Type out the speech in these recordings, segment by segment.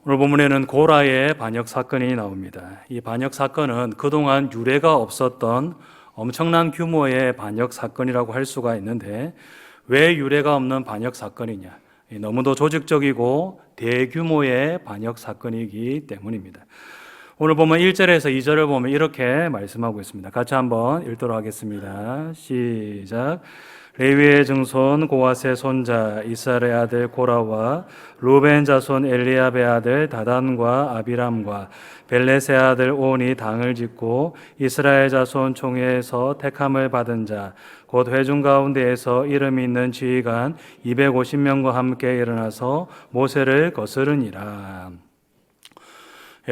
오늘 본문에는 고라의 반역 사건이 나옵니다. 이 반역 사건은 그동안 유례가 없었던 엄청난 규모의 반역 사건이라고 할 수가 있는데, 왜 유례가 없는 반역 사건이냐? 너무도 조직적이고 대규모의 반역 사건이기 때문입니다. 오늘 보면 1절에서 2절을 보면 이렇게 말씀하고 있습니다. 같이 한번 읽도록 하겠습니다. 시작. 레위의 증손 고핫의 손자 이스라엘의 아들 고라와 루벤 자손 엘리압의 아들 다단과 아비람과 벨렛의 아들 온이 당을 짓고 이스라엘 자손 총회에서 택함을 받은 자 곧 회중 가운데에서 이름이 있는 지휘관 250명과 함께 일어나서 모세를 거스르니라.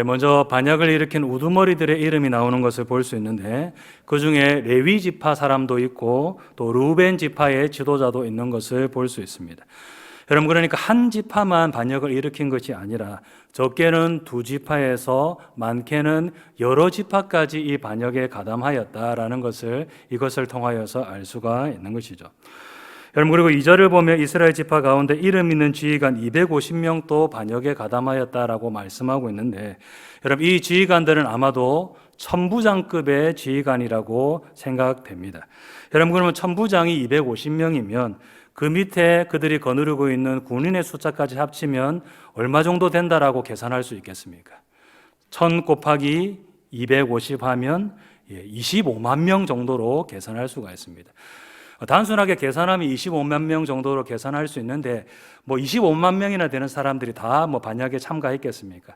먼저 반역을 일으킨 우두머리들의 이름이 나오는 것을 볼 수 있는데, 그 중에 레위 지파 사람도 있고 또 루벤 지파의 지도자도 있는 것을 볼 수 있습니다. 여러분, 그러니까 한 지파만 반역을 일으킨 것이 아니라 적게는 두 지파에서 많게는 여러 지파까지 이 반역에 가담하였다라는 것을 이것을 통하여서 알 수가 있는 것이죠. 여러분, 그리고 2절을 보면 이스라엘 지파 가운데 이름 있는 지휘관 250명도 반역에 가담하였다라고 말씀하고 있는데, 여러분, 이 지휘관들은 아마도 천부장급의 지휘관이라고 생각됩니다. 여러분, 그러면 천부장이 250명이면 그 밑에 그들이 거느리고 있는 군인의 숫자까지 합치면 얼마 정도 된다라고 계산할 수 있겠습니까? 1000 곱하기 250 하면 25만 명 정도로 계산할 수가 있습니다. 단순하게 계산하면 25만 명 정도로 계산할 수 있는데, 25만 명이나 되는 사람들이 다 반역에 참가했겠습니까?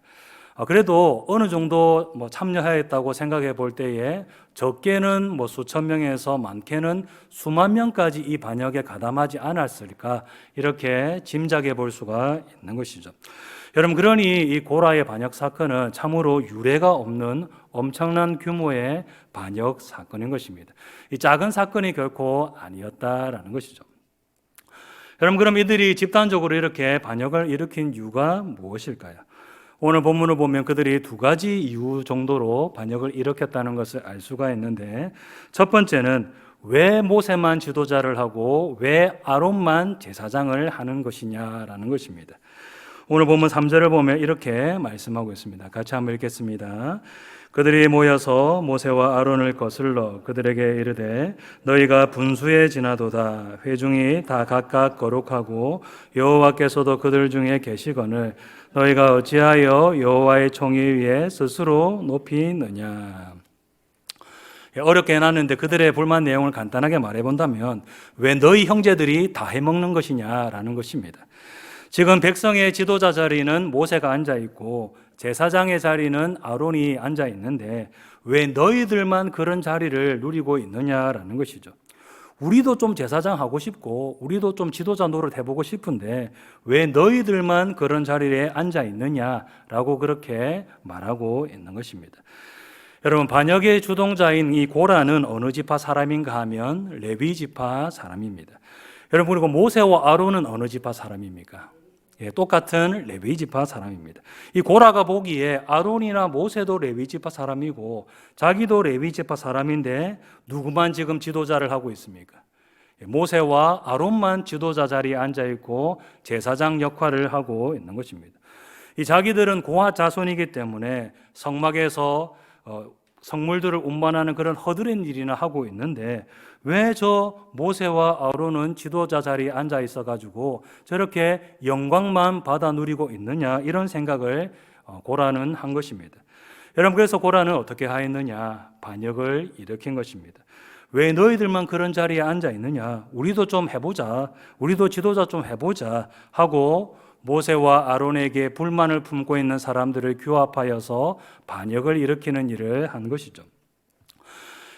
그래도 어느 정도 참여하였다고 생각해 볼 때에 적게는 수천 명에서 많게는 수만 명까지 이 반역에 가담하지 않았을까, 이렇게 짐작해 볼 수가 있는 것이죠. 여러분, 그러니 이 고라의 반역 사건은 참으로 유례가 없는 엄청난 규모의 반역 사건인 것입니다. 이 작은 사건이 결코 아니었다라는 것이죠. 여러분, 그럼 이들이 집단적으로 이렇게 반역을 일으킨 이유가 무엇일까요? 오늘 본문을 보면 그들이 두 가지 이유 정도로 반역을 일으켰다는 것을 알 수가 있는데, 첫 번째는 왜 모세만 지도자를 하고 왜 아론만 제사장을 하는 것이냐라는 것입니다. 오늘 본문 3절을 보면 이렇게 말씀하고 있습니다. 같이 한번 읽겠습니다. 그들이 모여서 모세와 아론을 거슬러 그들에게 이르되 너희가 분수에 지나도다. 회중이 다 각각 거룩하고 여호와께서도 그들 중에 계시거늘 너희가 어찌하여 여호와의 총위 위에 스스로 높이느냐. 어렵게 해놨는데 그들의 불만 내용을 간단하게 말해본다면, 왜 너희 형제들이 다 해먹는 것이냐라는 것입니다. 지금 백성의 지도자 자리는 모세가 앉아있고 제사장의 자리는 아론이 앉아있는데 왜 너희들만 그런 자리를 누리고 있느냐라는 것이죠. 우리도 좀 제사장 하고 싶고 우리도 좀 지도자 노릇 해보고 싶은데 왜 너희들만 그런 자리에 앉아있느냐라고 그렇게 말하고 있는 것입니다. 여러분, 반역의 주동자인 이 고라는 어느 지파 사람인가 하면 레위 지파 사람입니다. 여러분, 그리고 모세와 아론은 어느 지파 사람입니까? 똑같은 레위 지파 사람입니다. 이 고라가 보기에 아론이나 모세도 레위 지파 사람이고 자기도 레위 지파 사람인데 누구만 지금 지도자를 하고 있습니까? 모세와 아론만 지도자 자리에 앉아 있고 제사장 역할을 하고 있는 것입니다. 이 자기들은 고핫 자손이기 때문에 성막에서 성물들을 운반하는 그런 허드렛 일이나 하고 있는데 왜 저 모세와 아론은 지도자 자리에 앉아 있어가지고 저렇게 영광만 받아 누리고 있느냐, 이런 생각을 고라는 한 것입니다. 여러분, 그래서 고라는 어떻게 하였느냐? 반역을 일으킨 것입니다. 왜 너희들만 그런 자리에 앉아 있느냐? 우리도 좀 해보자, 우리도 지도자 좀 해보자 하고 모세와 아론에게 불만을 품고 있는 사람들을 규합하여서 반역을 일으키는 일을 한 것이죠.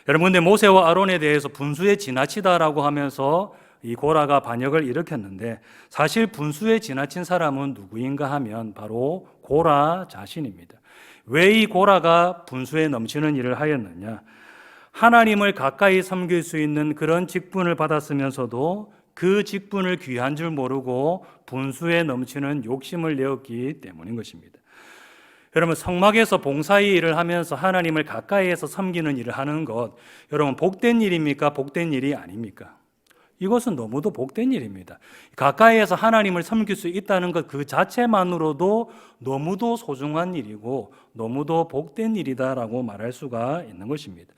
여러분, 근데 모세와 아론에 대해서 분수에 지나치다라고 하면서 이 고라가 반역을 일으켰는데, 사실 분수에 지나친 사람은 누구인가 하면 바로 고라 자신입니다. 왜 이 고라가 분수에 넘치는 일을 하였느냐? 하나님을 가까이 섬길 수 있는 그런 직분을 받았으면서도 그 직분을 귀한 줄 모르고 분수에 넘치는 욕심을 내었기 때문인 것입니다. 여러분, 성막에서 봉사의 일을 하면서 하나님을 가까이에서 섬기는 일을 하는 것, 여러분 복된 일입니까? 복된 일이 아닙니까? 이것은 너무도 복된 일입니다. 가까이에서 하나님을 섬길 수 있다는 것 그 자체만으로도 너무도 소중한 일이고 너무도 복된 일이다라고 말할 수가 있는 것입니다.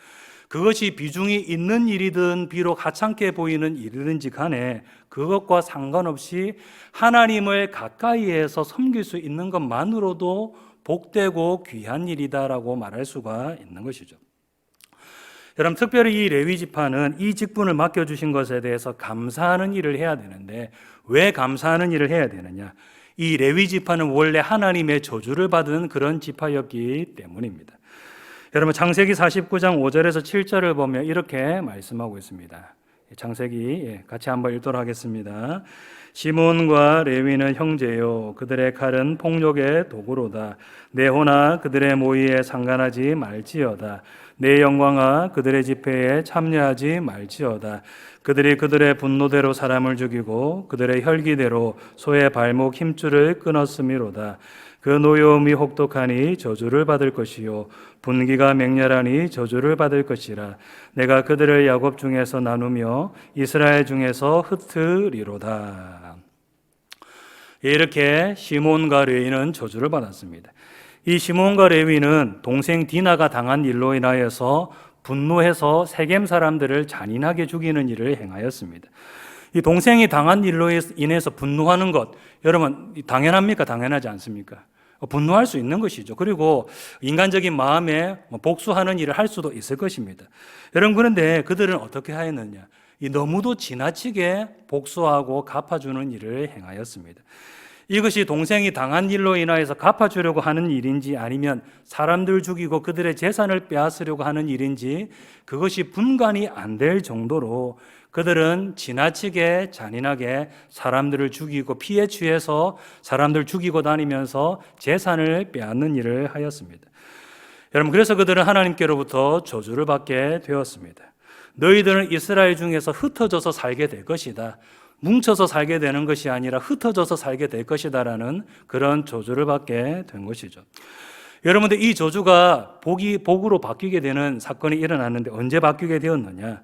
그것이 비중이 있는 일이든 비록 하찮게 보이는 일이든지 간에 그것과 상관없이 하나님을 가까이에서 섬길 수 있는 것만으로도 복되고 귀한 일이다라고 말할 수가 있는 것이죠. 여러분, 특별히 이 레위 지파는 이 직분을 맡겨주신 것에 대해서 감사하는 일을 해야 되는데 왜 감사하는 일을 해야 되느냐? 이 레위 지파는 원래 하나님의 저주를 받은 그런 지파였기 때문입니다. 여러분, 창세기 49장 5절에서 7절을 보면 이렇게 말씀하고 있습니다. 창세기 같이 한번 읽도록 하겠습니다. 시몬과 레위는 형제요, 그들의 칼은 폭력의 도구로다. 내 호나 그들의 모의에 상관하지 말지어다. 내 영광아 그들의 집회에 참여하지 말지어다. 그들이 그들의 분노대로 사람을 죽이고 그들의 혈기대로 소의 발목 힘줄을 끊었음이로다. 그 노여움이 혹독하니 저주를 받을 것이요 분기가 맹렬하니 저주를 받을 것이라. 내가 그들을 야곱 중에서 나누며 이스라엘 중에서 흩으리로다. 이렇게 시몬과 레위는 저주를 받았습니다. 이 시몬과 레위는 동생 디나가 당한 일로 인하여서 분노해서 세겜 사람들을 잔인하게 죽이는 일을 행하였습니다. 이 동생이 당한 일로 인해서 분노하는 것, 여러분 당연합니까? 당연하지 않습니까? 분노할 수 있는 것이죠. 그리고 인간적인 마음에 복수하는 일을 할 수도 있을 것입니다. 여러분, 그런데 그들은 어떻게 하였느냐? 이 너무도 지나치게 복수하고 갚아주는 일을 행하였습니다. 이것이 동생이 당한 일로 인하여서 갚아주려고 하는 일인지 아니면 사람들 죽이고 그들의 재산을 빼앗으려고 하는 일인지 그것이 분간이 안 될 정도로 그들은 지나치게 잔인하게 사람들을 죽이고 피해 취해서 사람들 죽이고 다니면서 재산을 빼앗는 일을 하였습니다. 여러분, 그래서 그들은 하나님께로부터 저주를 받게 되었습니다. 너희들은 이스라엘 중에서 흩어져서 살게 될 것이다. 뭉쳐서 살게 되는 것이 아니라 흩어져서 살게 될 것이다라는 그런 저주를 받게 된 것이죠. 여러분들, 이 저주가 복으로 바뀌게 되는 사건이 일어났는데 언제 바뀌게 되었느냐?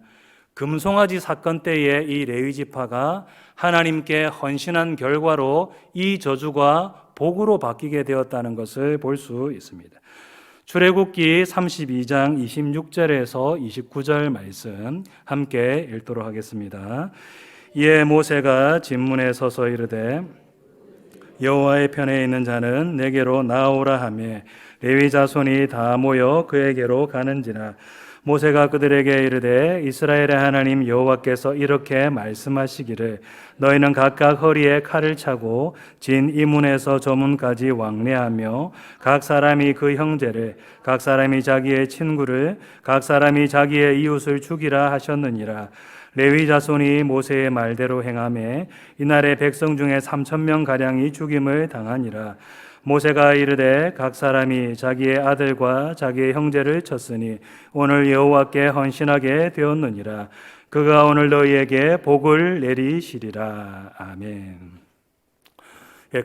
금송아지 사건 때에 이 레위 지파가 하나님께 헌신한 결과로 이 저주가 복으로 바뀌게 되었다는 것을 볼 수 있습니다. 출애굽기 32장 26절에서 29절 말씀 함께 읽도록 하겠습니다. 이에 모세가 진문에 서서 이르되 여호와의 편에 있는 자는 내게로 나오라 하며 레위 자손이 다 모여 그에게로 가는지라. 모세가 그들에게 이르되 이스라엘의 하나님 여호와께서 이렇게 말씀하시기를 너희는 각각 허리에 칼을 차고 진 이문에서 저 문까지 왕래하며 각 사람이 그 형제를 각 사람이 자기의 친구를 각 사람이 자기의 이웃을 죽이라 하셨느니라. 레위 자손이 모세의 말대로 행하매 이날에 백성 중에 3,000명 가량이 죽임을 당하니라. 모세가 이르되 각 사람이 자기의 아들과 자기의 형제를 쳤으니 오늘 여호와께 헌신하게 되었느니라. 그가 오늘 너희에게 복을 내리시리라. 아멘.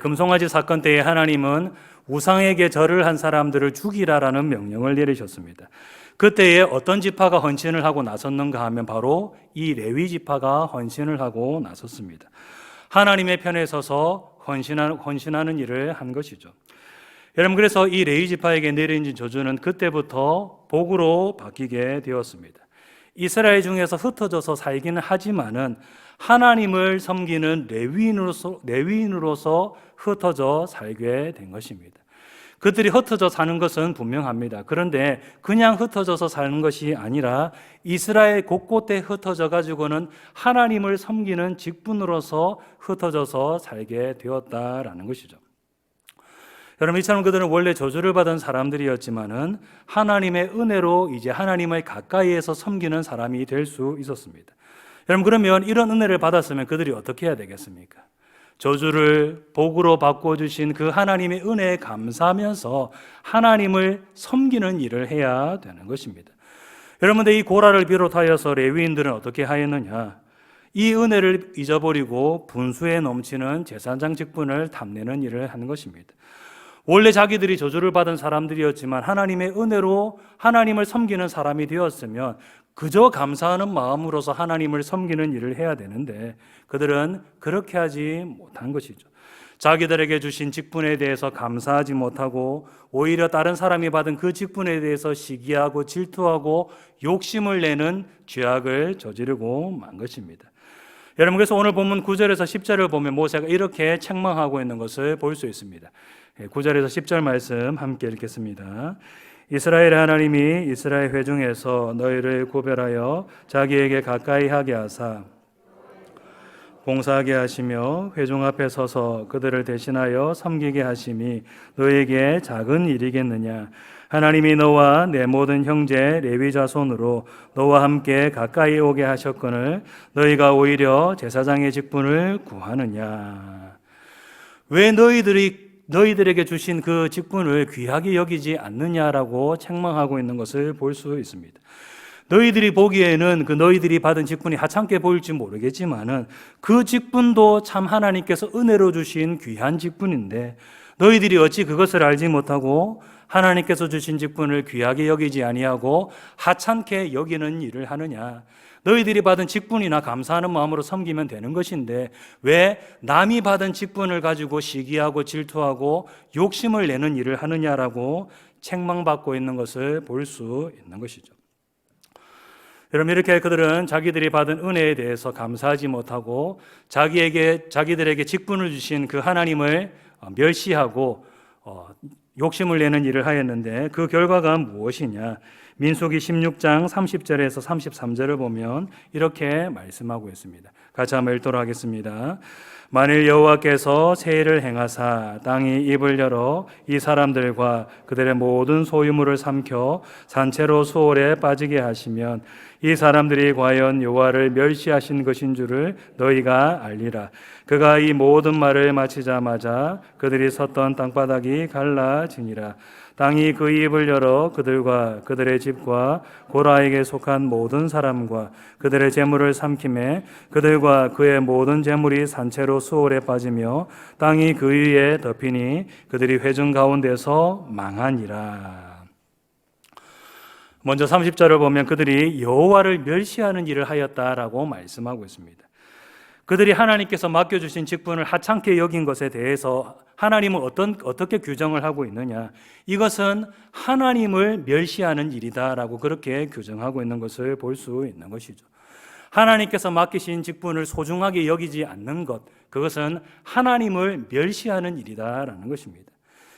금송아지 사건 때에 하나님은 우상에게 절을 한 사람들을 죽이라라는 명령을 내리셨습니다. 그때에 어떤 지파가 헌신을 하고 나섰는가 하면 바로 이 레위 지파가 헌신을 하고 나섰습니다. 하나님의 편에 서서 헌신하는 일을 한 것이죠. 여러분, 그래서 이 레위 지파에게 내려진 저주는 그때부터 복으로 바뀌게 되었습니다. 이스라엘 중에서 흩어져서 살기는 하지만은 하나님을 섬기는 레위인으로서 흩어져 살게 된 것입니다. 그들이 흩어져 사는 것은 분명합니다. 그런데 그냥 흩어져서 사는 것이 아니라 이스라엘 곳곳에 흩어져 가지고는 하나님을 섬기는 직분으로서 흩어져서 살게 되었다라는 것이죠. 여러분, 이처럼 그들은 원래 저주를 받은 사람들이었지만은 하나님의 은혜로 이제 하나님을 가까이에서 섬기는 사람이 될 수 있었습니다. 여러분, 그러면 이런 은혜를 받았으면 그들이 어떻게 해야 되겠습니까? 저주를 복으로 바꿔주신 그 하나님의 은혜에 감사하면서 하나님을 섬기는 일을 해야 되는 것입니다. 여러분들, 이 고라를 비롯하여서 레위인들은 어떻게 하였느냐? 이 은혜를 잊어버리고 분수에 넘치는 제사장 직분을 탐내는 일을 하는 것입니다. 원래 자기들이 저주를 받은 사람들이었지만 하나님의 은혜로 하나님을 섬기는 사람이 되었으면 그저 감사하는 마음으로서 하나님을 섬기는 일을 해야 되는데 그들은 그렇게 하지 못한 것이죠. 자기들에게 주신 직분에 대해서 감사하지 못하고 오히려 다른 사람이 받은 그 직분에 대해서 시기하고 질투하고 욕심을 내는 죄악을 저지르고 만 것입니다. 여러분, 그래서 오늘 본문 9절에서 10절을 보면 모세가 이렇게 책망하고 있는 것을 볼 수 있습니다. 9절에서 10절 말씀 함께 읽겠습니다. 이스라엘 하나님이 이스라엘 회중에서 너희를 구별하여 자기에게 가까이 하게 하사 봉사하게 하시며 회중 앞에 서서 그들을 대신하여 섬기게 하심이 너에게 작은 일이겠느냐. 하나님이 너와 내 모든 형제 레위 자손으로 너와 함께 가까이 오게 하셨거늘 너희가 오히려 제사장의 직분을 구하느냐. 왜 너희들에게 주신 그 직분을 귀하게 여기지 않느냐라고 책망하고 있는 것을 볼 수 있습니다. 너희들이 보기에는 그 너희들이 받은 직분이 하찮게 보일지 모르겠지만은 그 직분도 참 하나님께서 은혜로 주신 귀한 직분인데 너희들이 어찌 그것을 알지 못하고 하나님께서 주신 직분을 귀하게 여기지 아니하고 하찮게 여기는 일을 하느냐. 너희들이 받은 직분이나 감사하는 마음으로 섬기면 되는 것인데 왜 남이 받은 직분을 가지고 시기하고 질투하고 욕심을 내는 일을 하느냐라고 책망받고 있는 것을 볼 수 있는 것이죠. 여러분, 이렇게 그들은 자기들이 받은 은혜에 대해서 감사하지 못하고 자기들에게 직분을 주신 그 하나님을 멸시하고 욕심을 내는 일을 하였는데 그 결과가 무엇이냐? 민수기 16장 30절에서 33절을 보면 이렇게 말씀하고 있습니다. 같이 한번 읽도록 하겠습니다. 만일 여호와께서 세일을 행하사 땅이 입을 열어 이 사람들과 그들의 모든 소유물을 삼켜 산채로 수월에 빠지게 하시면 이 사람들이 과연 여호와를 멸시하신 것인 줄을 너희가 알리라. 그가 이 모든 말을 마치자마자 그들이 섰던 땅바닥이 갈라지니라. 땅이 그 입을 열어 그들과 그들의 집과 고라에게 속한 모든 사람과 그들의 재물을 삼킴에 그들과 그의 모든 재물이 산채로 수월에 빠지며 땅이 그 위에 덮이니 그들이 회중 가운데서 망하니라. 먼저 30절을 보면 그들이 여호와를 멸시하는 일을 하였다라고 말씀하고 있습니다. 그들이 하나님께서 맡겨주신 직분을 하찮게 여긴 것에 대해서 하나님은 어떻게 규정을 하고 있느냐? 이것은 하나님을 멸시하는 일이다라고 그렇게 규정하고 있는 것을 볼 수 있는 것이죠. 하나님께서 맡기신 직분을 소중하게 여기지 않는 것, 그것은 하나님을 멸시하는 일이다라는 것입니다.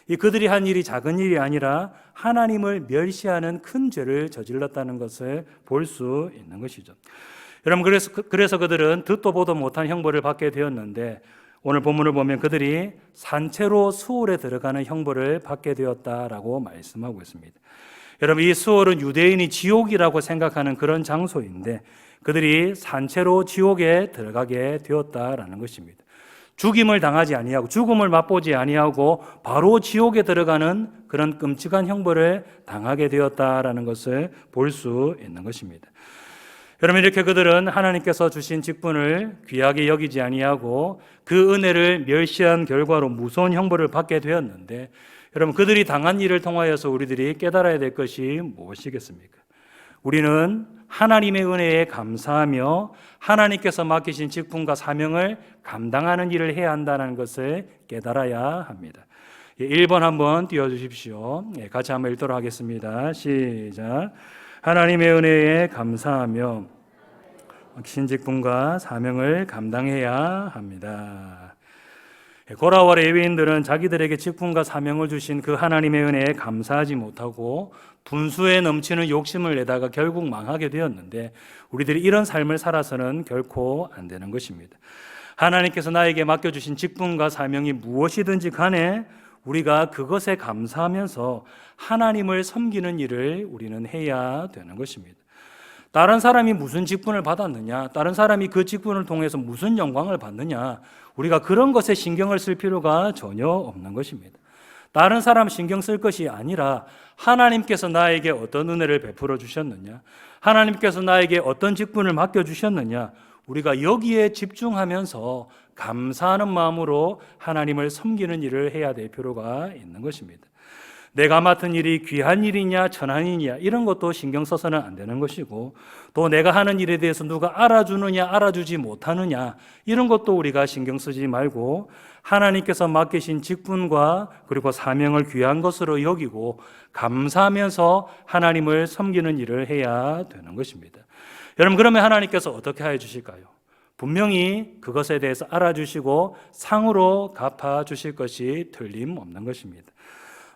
이 그들이 한 일이 작은 일이 아니라 하나님을 멸시하는 큰 죄를 저질렀다는 것을 볼 수 있는 것이죠. 여러분, 그래서 그들은 듣도 보도 못한 형벌을 받게 되었는데 오늘 본문을 보면 그들이 산채로 수월에 들어가는 형벌을 받게 되었다라고 말씀하고 있습니다. 여러분, 이 수월은 유대인이 지옥이라고 생각하는 그런 장소인데 그들이 산채로 지옥에 들어가게 되었다라는 것입니다. 죽임을 당하지 아니하고 죽음을 맛보지 아니하고 바로 지옥에 들어가는 그런 끔찍한 형벌을 당하게 되었다라는 것을 볼 수 있는 것입니다. 여러분, 이렇게 그들은 하나님께서 주신 직분을 귀하게 여기지 아니하고 그 은혜를 멸시한 결과로 무서운 형벌을 받게 되었는데 여러분, 그들이 당한 일을 통하여서 우리들이 깨달아야 될 것이 무엇이겠습니까? 우리는 하나님의 은혜에 감사하며 하나님께서 맡기신 직분과 사명을 감당하는 일을 해야 한다는 것을 깨달아야 합니다. 1번 한번 띄워주십시오. 같이 한번 읽도록 하겠습니다. 시작. 하나님의 은혜에 감사하며 신직분과 사명을 감당해야 합니다. 고라와 레위인들은 자기들에게 직분과 사명을 주신 그 하나님의 은혜에 감사하지 못하고 분수에 넘치는 욕심을 내다가 결국 망하게 되었는데 우리들이 이런 삶을 살아서는 결코 안 되는 것입니다. 하나님께서 나에게 맡겨주신 직분과 사명이 무엇이든지 간에 우리가 그것에 감사하면서 하나님을 섬기는 일을 우리는 해야 되는 것입니다. 다른 사람이 무슨 직분을 받았느냐, 다른 사람이 그 직분을 통해서 무슨 영광을 받느냐, 우리가 그런 것에 신경을 쓸 필요가 전혀 없는 것입니다. 다른 사람 신경 쓸 것이 아니라 하나님께서 나에게 어떤 은혜를 베풀어 주셨느냐, 하나님께서 나에게 어떤 직분을 맡겨주셨느냐, 우리가 여기에 집중하면서 감사하는 마음으로 하나님을 섬기는 일을 해야 될 필요가 있는 것입니다. 내가 맡은 일이 귀한 일이냐 천한 일이냐 이런 것도 신경 써서는 안 되는 것이고, 또 내가 하는 일에 대해서 누가 알아주느냐 알아주지 못하느냐 이런 것도 우리가 신경 쓰지 말고 하나님께서 맡기신 직분과 그리고 사명을 귀한 것으로 여기고 감사하면서 하나님을 섬기는 일을 해야 되는 것입니다. 여러분, 그러면 하나님께서 어떻게 해 주실까요? 분명히 그것에 대해서 알아주시고 상으로 갚아주실 것이 틀림없는 것입니다.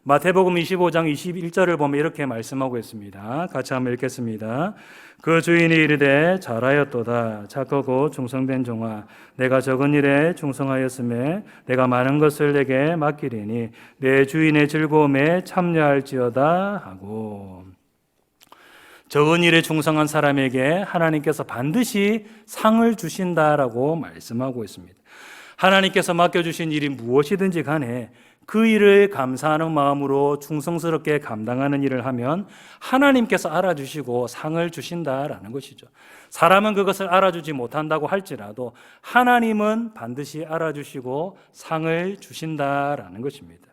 마태복음 25장 21절을 보면 이렇게 말씀하고 있습니다. 같이 한번 읽겠습니다. 그 주인이 이르되 잘하였도다 착하고 충성된 종아, 내가 적은 일에 충성하였음에 내가 많은 것을 내게 맡기리니 내 주인의 즐거움에 참여할지어다 하고, 적은 일에 충성한 사람에게 하나님께서 반드시 상을 주신다라고 말씀하고 있습니다. 하나님께서 맡겨주신 일이 무엇이든지 간에 그 일을 감사하는 마음으로 충성스럽게 감당하는 일을 하면 하나님께서 알아주시고 상을 주신다라는 것이죠. 사람은 그것을 알아주지 못한다고 할지라도 하나님은 반드시 알아주시고 상을 주신다라는 것입니다.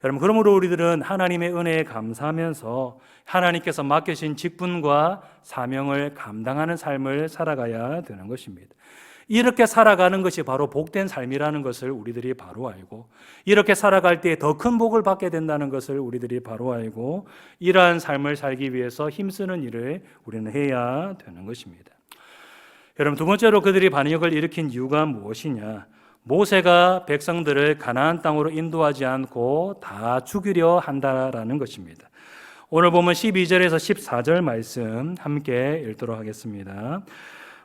여러분, 그러므로 우리들은 하나님의 은혜에 감사하면서 하나님께서 맡기신 직분과 사명을 감당하는 삶을 살아가야 되는 것입니다. 이렇게 살아가는 것이 바로 복된 삶이라는 것을 우리들이 바로 알고, 이렇게 살아갈 때 더 큰 복을 받게 된다는 것을 우리들이 바로 알고, 이러한 삶을 살기 위해서 힘쓰는 일을 우리는 해야 되는 것입니다. 여러분, 두 번째로 그들이 반역을 일으킨 이유가 무엇이냐? 모세가 백성들을 가나안 땅으로 인도하지 않고 다 죽이려 한다라는 것입니다. 오늘 보면 12절에서 14절 말씀 함께 읽도록 하겠습니다.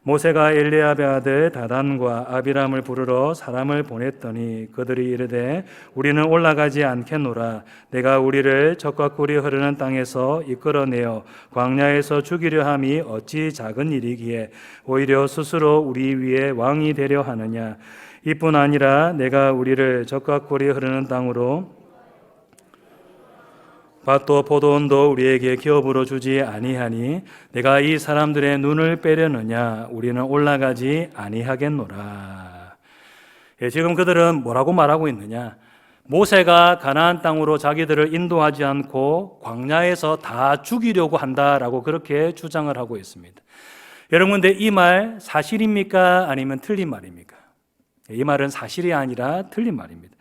모세가 엘리압의 아들 다단과 아비람을 부르러 사람을 보냈더니 그들이 이르되 우리는 올라가지 않겠노라. 내가 우리를 적과 꿀이 흐르는 땅에서 이끌어내어 광야에서 죽이려 함이 어찌 작은 일이기에 오히려 스스로 우리 위에 왕이 되려 하느냐. 이뿐 아니라 내가 우리를 적과 꿀이 흐르는 땅으로 밭도 포도원도 우리에게 기업으로 주지 아니하니 내가 이 사람들의 눈을 빼려느냐. 우리는 올라가지 아니하겠노라. 지금 그들은 뭐라고 말하고 있느냐? 모세가 가나안 땅으로 자기들을 인도하지 않고 광야에서 다 죽이려고 한다라고 그렇게 주장을 하고 있습니다. 여러분, 근데 이 말 사실입니까? 아니면 틀린 말입니까? 이 말은 사실이 아니라 틀린 말입니다.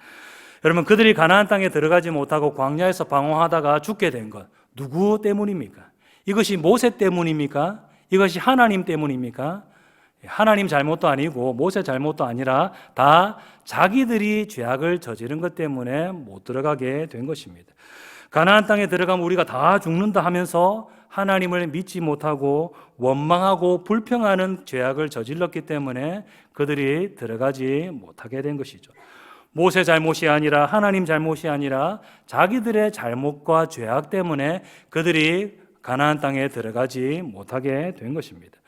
여러분, 그들이 가나안 땅에 들어가지 못하고 광야에서 방황하다가 죽게 된 것 누구 때문입니까? 이것이 모세 때문입니까? 이것이 하나님 때문입니까? 하나님 잘못도 아니고 모세 잘못도 아니라 다 자기들이 죄악을 저지른 것 때문에 못 들어가게 된 것입니다. 가나안 땅에 들어가면 우리가 다 죽는다 하면서 하나님을 믿지 못하고 원망하고 불평하는 죄악을 저질렀기 때문에 그들이 들어가지 못하게 된 것이죠. 모세 잘못이 아니라 하나님 잘못이 아니라 자기들의 잘못과 죄악 때문에 그들이 가나안 땅에 들어가지 못하게 된 것입니다.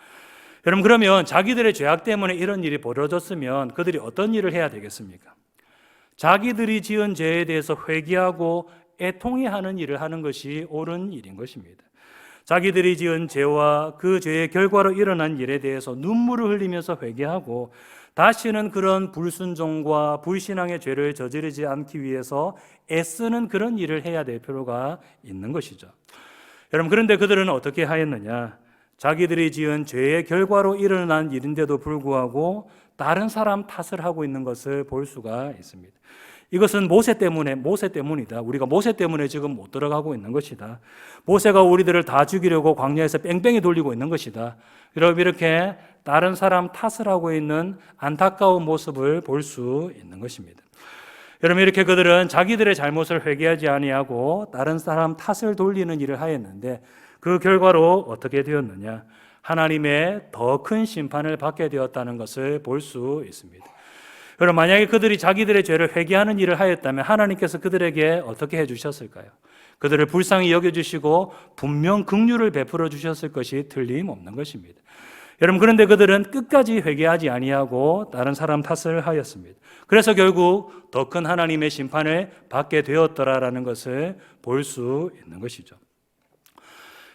여러분, 그러면 자기들의 죄악 때문에 이런 일이 벌어졌으면 그들이 어떤 일을 해야 되겠습니까? 자기들이 지은 죄에 대해서 회개하고 애통해하는 일을 하는 것이 옳은 일인 것입니다. 자기들이 지은 죄와 그 죄의 결과로 일어난 일에 대해서 눈물을 흘리면서 회개하고 다시는 그런 불순종과 불신앙의 죄를 저지르지 않기 위해서 애쓰는 그런 일을 해야 될 필요가 있는 것이죠. 여러분, 그런데 그들은 어떻게 하였느냐? 자기들이 지은 죄의 결과로 일어난 일인데도 불구하고 다른 사람 탓을 하고 있는 것을 볼 수가 있습니다. 이것은 모세 때문이다. 우리가 모세 때문에 지금 못 들어가고 있는 것이다. 모세가 우리들을 다 죽이려고 광야에서 뺑뺑이 돌리고 있는 것이다. 여러분, 이렇게 다른 사람 탓을 하고 있는 안타까운 모습을 볼 수 있는 것입니다. 여러분, 이렇게 그들은 자기들의 잘못을 회개하지 아니하고 다른 사람 탓을 돌리는 일을 하였는데 그 결과로 어떻게 되었느냐? 하나님의 더 큰 심판을 받게 되었다는 것을 볼 수 있습니다. 여러분, 만약에 그들이 자기들의 죄를 회개하는 일을 하였다면 하나님께서 그들에게 어떻게 해주셨을까요? 그들을 불쌍히 여겨주시고 분명 긍휼을 베풀어 주셨을 것이 틀림없는 것입니다. 여러분, 그런데 그들은 끝까지 회개하지 아니하고 다른 사람 탓을 하였습니다. 그래서 결국 더 큰 하나님의 심판을 받게 되었더라라는 것을 볼 수 있는 것이죠.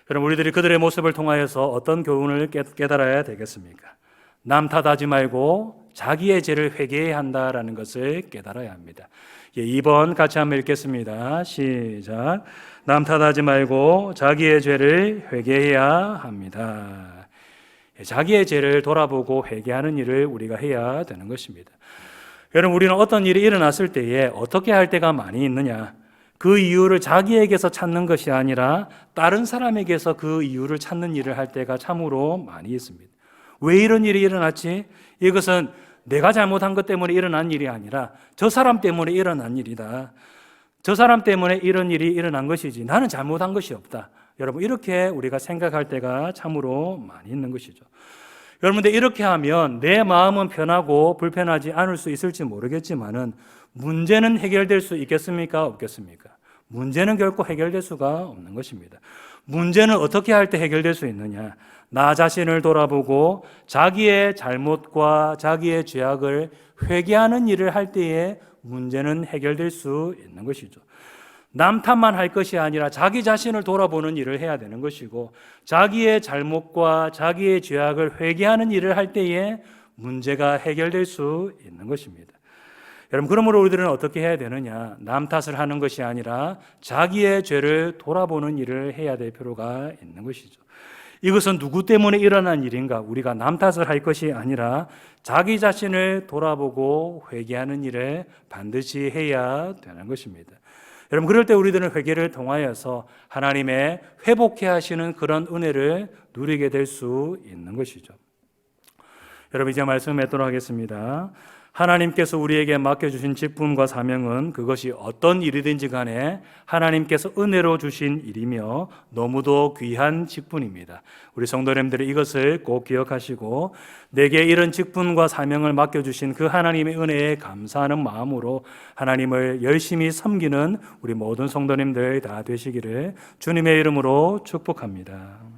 여러분, 우리들이 그들의 모습을 통하여서 어떤 교훈을 깨달아야 되겠습니까? 남 탓하지 말고 자기의 죄를 회개해야 한다라는 것을 깨달아야 합니다. 2번 같이 한번 읽겠습니다. 시작. 남 탓하지 말고 자기의 죄를 회개해야 합니다. 자기의 죄를 돌아보고 회개하는 일을 우리가 해야 되는 것입니다. 여러분, 우리는 어떤 일이 일어났을 때에 어떻게 할 때가 많이 있느냐? 그 이유를 자기에게서 찾는 것이 아니라 다른 사람에게서 그 이유를 찾는 일을 할 때가 참으로 많이 있습니다. 왜 이런 일이 일어났지? 이것은 내가 잘못한 것 때문에 일어난 일이 아니라 저 사람 때문에 일어난 일이다. 저 사람 때문에 이런 일이 일어난 것이지 나는 잘못한 것이 없다. 여러분, 이렇게 우리가 생각할 때가 참으로 많이 있는 것이죠. 여러분들, 이렇게 하면 내 마음은 편하고 불편하지 않을 수 있을지 모르겠지만은 문제는 해결될 수 있겠습니까? 없겠습니까? 문제는 결코 해결될 수가 없는 것입니다. 문제는 어떻게 할 때 해결될 수 있느냐? 나 자신을 돌아보고 자기의 잘못과 자기의 죄악을 회개하는 일을 할 때에 문제는 해결될 수 있는 것이죠. 남 탓만 할 것이 아니라 자기 자신을 돌아보는 일을 해야 되는 것이고, 자기의 잘못과 자기의 죄악을 회개하는 일을 할 때에 문제가 해결될 수 있는 것입니다. 여러분, 그러므로 우리들은 어떻게 해야 되느냐? 남 탓을 하는 것이 아니라 자기의 죄를 돌아보는 일을 해야 될 필요가 있는 것이죠. 이것은 누구 때문에 일어난 일인가? 우리가 남 탓을 할 것이 아니라 자기 자신을 돌아보고 회개하는 일을 반드시 해야 되는 것입니다. 여러분, 그럴 때 우리들은 회개를 통하여서 하나님의 회복해 하시는 그런 은혜를 누리게 될 수 있는 것이죠. 여러분, 이제 말씀 맺도록 하겠습니다. 하나님께서 우리에게 맡겨주신 직분과 사명은 그것이 어떤 일이든지 간에 하나님께서 은혜로 주신 일이며 너무도 귀한 직분입니다. 우리 성도님들이 이것을 꼭 기억하시고, 내게 이런 직분과 사명을 맡겨주신 그 하나님의 은혜에 감사하는 마음으로 하나님을 열심히 섬기는 우리 모든 성도님들 다 되시기를 주님의 이름으로 축복합니다.